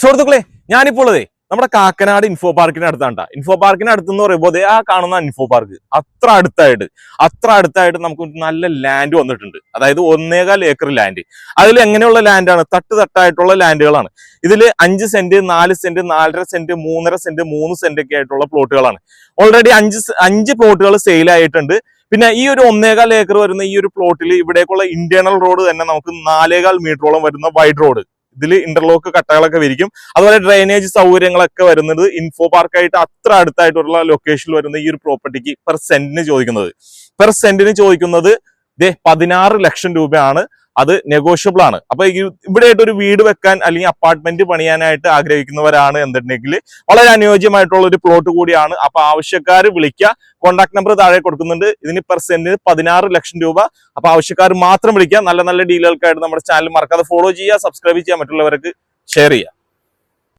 സുഹൃത്തുക്കളെ, ഞാനിപ്പോൾ നമ്മുടെ കാക്കനാട് ഇൻഫോ പാർക്കിന് അടുത്താണ്. ഇൻഫോ പാർക്കിന് അടുത്തെന്ന് പറയുമ്പോൾ ആ കാണുന്ന ഇൻഫോ പാർക്ക് അത്ര അടുത്തായിട്ട് നമുക്ക് നല്ല ലാൻഡ് വന്നിട്ടുണ്ട്. അതായത് 1.25 ഏക്കർ ലാൻഡ്. അതിൽ എങ്ങനെയുള്ള ലാൻഡാണ്? തട്ടായിട്ടുള്ള ലാൻഡുകളാണ്. ഇതിൽ 5 saint, 4 saint, 4.5 saint, 3.5 saint, 3 saint ഒക്കെ ആയിട്ടുള്ള പ്ലോട്ടുകളാണ്. ഓൾറെഡി 5 പ്ലോട്ടുകൾ സെയിൽ ആയിട്ടുണ്ട്. പിന്നെ ഈ ഒരു 1.25 ഏക്കർ വരുന്ന ഈ ഒരു പ്ലോട്ടിൽ ഇവിടേക്കുള്ള ഇന്റേണൽ റോഡ് തന്നെ നമുക്ക് 4.25 മീറ്ററോളം വരുന്ന വൈഡ് റോഡ്. ഇതിൽ ഇന്റർലോക്ക് കട്ടകളൊക്കെ വരിക്കും. അതുപോലെ ഡ്രെയിനേജ് സൗകര്യങ്ങളൊക്കെ വരുന്നത് ഇൻഫോ പാർക്കായിട്ട് അത്ര അടുത്തായിട്ടുള്ള ലൊക്കേഷനിൽ വരുന്ന ഈ ഒരു പ്രോപ്പർട്ടിക്ക് പെർ സെന്റിന് ചോദിക്കുന്നത് 16 ലക്ഷം രൂപയാണ്. അത് നെഗോഷ്യബിൾ ആണ്. അപ്പൊ ഇവിടെ ആയിട്ട് ഒരു വീട് വെക്കാൻ അല്ലെങ്കിൽ അപ്പാർട്ട്മെന്റ് പണിയാനായിട്ട് ആഗ്രഹിക്കുന്നവരാണ് എന്നുണ്ടെങ്കിൽ വളരെ അനുയോജ്യമായിട്ടുള്ള ഒരു പ്ലോട്ട് കൂടിയാണ്. അപ്പൊ ആവശ്യക്കാർ വിളിക്കുക. കോൺടാക്ട് നമ്പർ താഴെ കൊടുക്കുന്നുണ്ട്. ഇതിന് പെർ സെന്റിന് 16 ലക്ഷം രൂപ. അപ്പൊ ആവശ്യക്കാർ മാത്രം വിളിക്കുക. നല്ല ഡീലുകൾക്കായിട്ട് നമ്മുടെ ചാനൽ മറക്കാതെ ഫോളോ ചെയ്യുക, സബ്സ്ക്രൈബ് ചെയ്യുക, മറ്റുള്ളവർക്ക് ഷെയർ ചെയ്യുക.